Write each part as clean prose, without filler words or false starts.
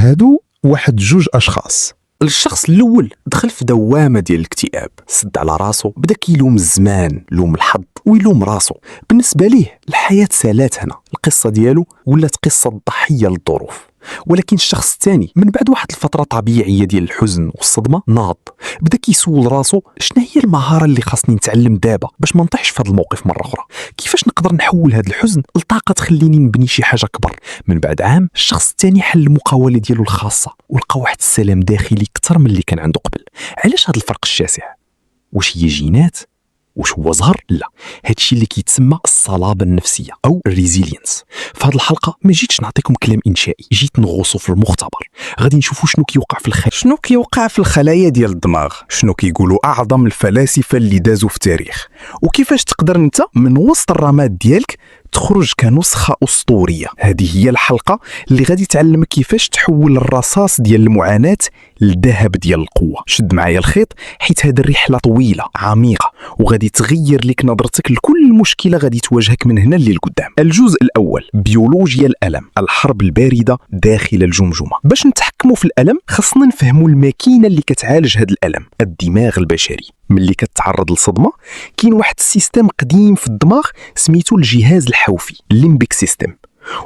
هادو واحد جوج اشخاص. الشخص الاول دخل في دوامه ديال الاكتئاب، سد على راسو، بدا كيلوم الزمان، لوم الحظ ويلوم راسو. بالنسبه ليه الحياه سالات هنا، القصه ديالو ولات قصه الضحيه للظروف. ولكن الشخص الثاني من بعد واحد الفتره طبيعيه ديال الحزن والصدمه ناض، بدا كيسول راسو شنو هي المهاره اللي خاصني نتعلم دابا باش ما نطيحش في هذا الموقف مره اخرى، كيفاش نقدر نحول هذا الحزن لطاقه تخليني نبني شي حاجه كبر. من بعد عام الشخص الثاني حل المقاوله ديالو الخاصه ولقى واحد السلام داخلي اكثر من اللي كان عنده قبل. علاش هذا الفرق الشاسع؟ واش هي جينات؟ واش هو زهر؟ لا، هادشي اللي كيتسمى الصلابه النفسيه او الريزيلينس. في هذه الحلقه ما جيتش نعطيكم كلام انشائي، جيت نغوصوا في المختبر. غادي نشوفوا شنو كيوقع في الخلايا ديال الدماغ، شنو كيقولوا اعظم الفلاسفه اللي دازوا في التاريخ، وكيفاش تقدر انت من وسط الرماد ديالك تخرج كنسخه اسطوريه. هذه هي الحلقه اللي غادي تعلمك كيفاش تحول الرصاص ديال المعاناه للذهب ديال القوه. شد معايا الخيط حيت هذه الرحله طويله عميقه وغادي تغير لك نظرتك لكل مشكله غادي تواجهك من هنا للقدام. الجزء الاول، بيولوجيا الالم، الحرب البارده داخل الجمجمه. باش نتحكموا في الالم خاصنا نفهموا الماكينه اللي كتعالج هذا الالم، الدماغ البشري. ملي كتعرض للصدمه كاين واحد السيستم قديم في الدماغ سميتو الجهاز الحوفي، الليمبيك سيستم،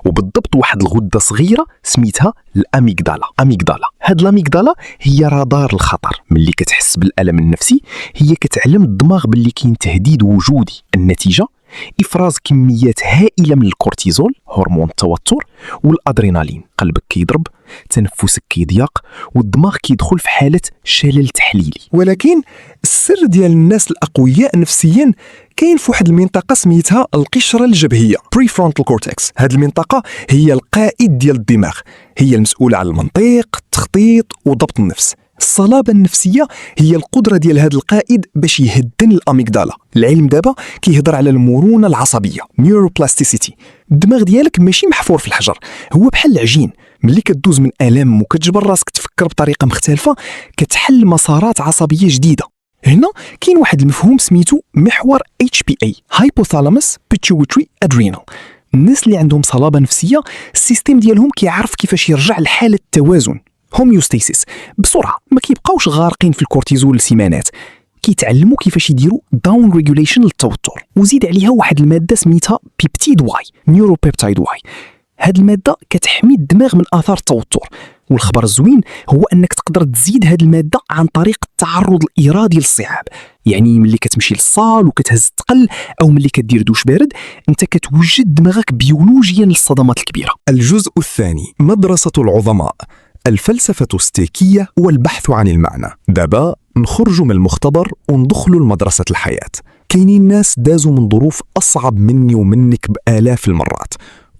وبالضبط واحد الغده صغيره سميتها الاميغدالا. هاد الاميغدالا هي رادار الخطر. ملي كتحس بالالم النفسي هي كتعلم الدماغ باللي كاين تهديد وجودي. النتيجه افراز كميات هائله من الكورتيزول، هرمون التوتر، والادرينالين. قلبك كيضرب، تنفسك كيضيق، والدماغ كيدخل في حاله شلل تحليلي. ولكن السر ديال الناس الاقوياء نفسيا كاين في واحد المنطقه سميتها القشره الجبهيه، بريفرونتال كورتكس. هذه المنطقه هي القائد ديال الدماغ، هي المسؤوله على المنطق، التخطيط وضبط النفس. الصلابه النفسيه هي القدره ديال هذا القائد باش يهدن الاميغدالا. العلم دابا كيهضر على المرونه العصبيه، نيوروبلاستيسيتي. الدماغ ديالك ماشي محفور في الحجر، هو بحال العجين. ملي كدوز من الم وكتجبر راسك تفكر بطريقه مختلفه كتحل مسارات عصبيه جديده. هنا كاين واحد المفهوم سميتو محور HPA، Hypothalamus Pituitary Adrenal. الناس اللي عندهم صلابه نفسيه السيستم ديالهم كيعرف كيفاش يرجع لحاله التوازن، هوميوستاسيس، بسرعه. ما كيبقاوش غارقين في الكورتيزول لسيمانات، كيتعلموا كيفاش يديروا داون ريغوليشن للتوتر. وزيد عليها واحد الماده سميتها بيبتيد واي، نيوروبيبتايد واي. هاد الماده كتحمي الدماغ من اثار التوتر. والخبر الزوين هو انك تقدر تزيد هاد الماده عن طريق التعرض الارادي للصعاب. يعني ملي كتمشي للصال وكتهز الثقل او ملي كدير دوش بارد انت كتوجد دماغك بيولوجيا للصدمات الكبيره. الجزء الثاني، مدرسه العظماء، الفلسفه الستيكيه والبحث عن المعنى. دابا نخرجوا من المختبر وندخلوا لمدرسه الحياه. كاينين ناس دازوا من ظروف اصعب مني ومنك بالاف المرات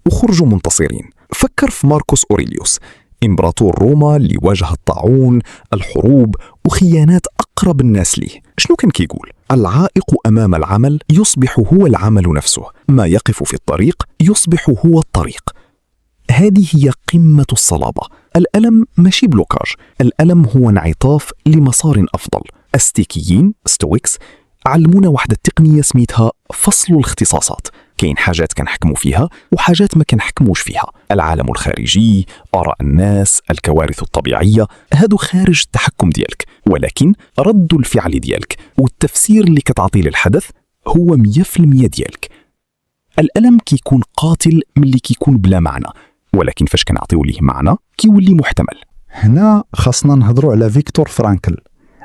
وخرجوا منتصرين. فكر في ماركوس أوريليوس، إمبراطور روما اللي واجه الطاعون، الحروب وخيانات أقرب الناس ليه. شنو كان كيقول؟ العائق أمام العمل يصبح هو العمل نفسه، ما يقف في الطريق يصبح هو الطريق. هذه هي قمة الصلابة. الألم ماشي بلوكاج، الألم هو انعطاف لمسار أفضل. الستيكيين ستويكس علمونا واحدة التقنية سميتها فصل الاختصاصات. كاين حاجات كنحكموا فيها وحاجات ما كنحكموش فيها. العالم الخارجي، آراء الناس، الكوارث الطبيعية، هادو خارج التحكم ديالك، ولكن رد الفعل ديالك والتفسير اللي كتعطيه للحدث هو 100% ديالك. الألم كيكون قاتل ملي كيكون بلا معنى، ولكن فاش كنعطيو ليه معنى كيولي محتمل. هنا خاصنا نهضروا على فيكتور فرانكل،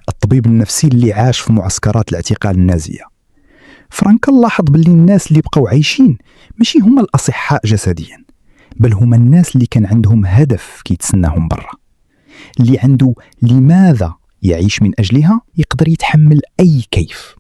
الطبيب النفسي اللي عاش في معسكرات الاعتقال النازية. فرانكل لاحظ باللي الناس اللي بقاو عايشين ماشي هما الأصحاء جسديا، بل هما الناس اللي كان عندهم هدف كيتسناهم برا. اللي عنده لماذا يعيش من أجلها يقدر يتحمل أي كيف.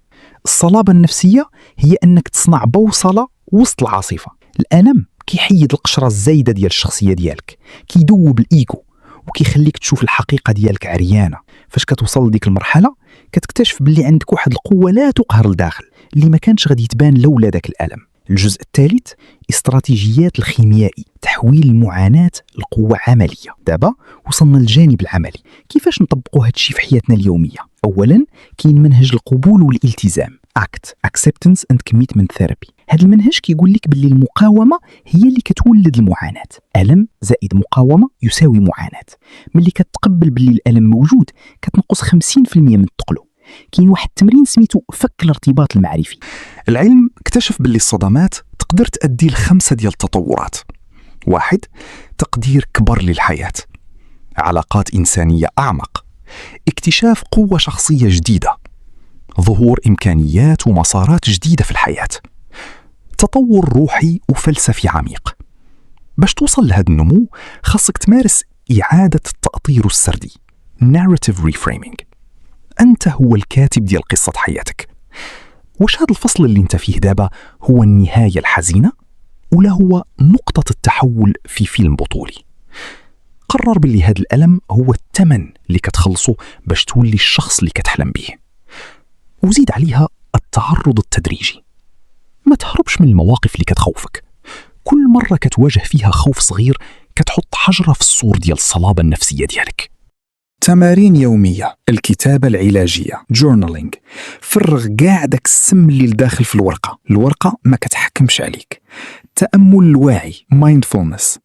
الصلابة النفسية هي أنك تصنع بوصلة وسط العاصفة. الألم كيحيد القشرة الزايدة ديال الشخصية ديالك، كيدوب الإيجو وكيخليك تشوف الحقيقة ديالك عريانة. فاش كتوصل لديك المرحلة كتكتشف باللي عندك واحد القوة لا تقهر لداخل اللي ما كانش غادي تبان لولا داك الألم. الجزء الثالث، استراتيجيات الخيميائي، تحويل المعاناة لقوة عملية. دابا وصلنا للجانب العملي، كيفاش نطبقوا هادشي في حياتنا اليومية؟ أولا كاين منهج القبول والالتزام. ACT Acceptance and Commitment Therapy. هذا المنهج كيقول لك باللي المقاومة هي اللي كتولد المعاناة. ألم زائد مقاومة يساوي معاناة. ملي كتقبل باللي الألم موجود كتنقص 50% من الثقل. كاين واحد التمرين سميتو فك الارتباط المعرفي. العلم اكتشف باللي الصدمات تقدر تؤدي ل5 ديال التطورات. 1. تقدير كبر للحياة، علاقات إنسانية أعمق، اكتشاف قوة شخصية جديدة، ظهور إمكانيات ومسارات جديدة في الحياة، تطور روحي وفلسفي عميق. باش توصل لهذا النمو خاصك تمارس إعادة التأطير السردي narrative reframing. أنت هو الكاتب ديال قصة حياتك. واش هذا الفصل اللي انت فيه دابا هو النهاية الحزينة ولا هو نقطة التحول في فيلم بطولي؟ قرر باللي هذا الألم هو الثمن اللي كتخلصه باش تولي الشخص اللي كتحلم به. وزيد عليها التعرض التدريجي. ما تهربش من المواقف اللي كتخوفك. كل مرة كتواجه فيها خوف صغير كتحط حجرة في السور ديال الصلابة النفسية ديالك. تمارين يومية، الكتابة العلاجية journaling. فرغ كاع داك السم اللي داخل في الورقة ما كتحكمش عليك. تأمل الواعي mindfulness.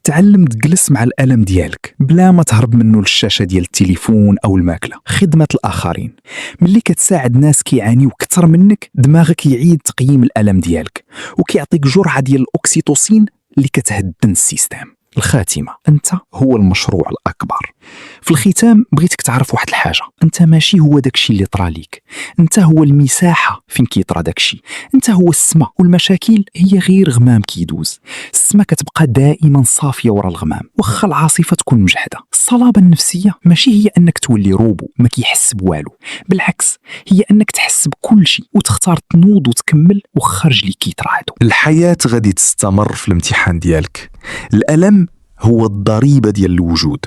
تعلم تجلس مع الألم ديالك بلا ما تهرب منه للشاشة ديال التليفون أو الماكلة. خدمة الآخرين. ملي كتساعد ناس كيعانيو كتر منك دماغك يعيد تقييم الألم ديالك وكيعطيك جرعة ديال الأكسيتوسين اللي كتهدن السيستم. الخاتمة، أنت هو المشروع الأكبر. في الختام بغيتك تعرف واحد الحاجة، أنت ماشي هو داكشي اللي طرا ليك، أنت هو المساحة فين كيطرا داكشي، أنت هو السما، والمشاكل هي غير غمام كيدوز. السما كتبقى دائما صافية ورا الغمام واخا العاصفة تكون مجحدة. الصلابة النفسية ماشي هي أنك تولي روبو ما كيحس بوالو، بالعكس هي أنك تحس بكل شيء وتختار تنوض وتكمل واخا رجليك كيترعدوا. الحياة غادي تستمر في الامتحان ديالك. الألم هو الضريبة ديال الوجود،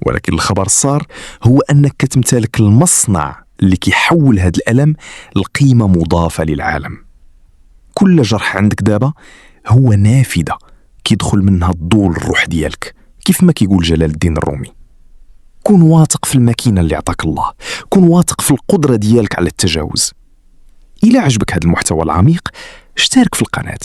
ولكن الخبر الصار هو أنك كتمتلك المصنع اللي كيحول هذا الألم لقيمة مضافة للعالم. كل جرح عندك دابا هو نافذة كيدخل منها الضوء الروح ديالك، كيف ما كيقول جلال الدين الرومي. كون واثق في الماكينة اللي عطاك الله، كون واثق في القدرة ديالك على التجاوز. إلى عجبك هذا المحتوى العميق اشترك في القناة.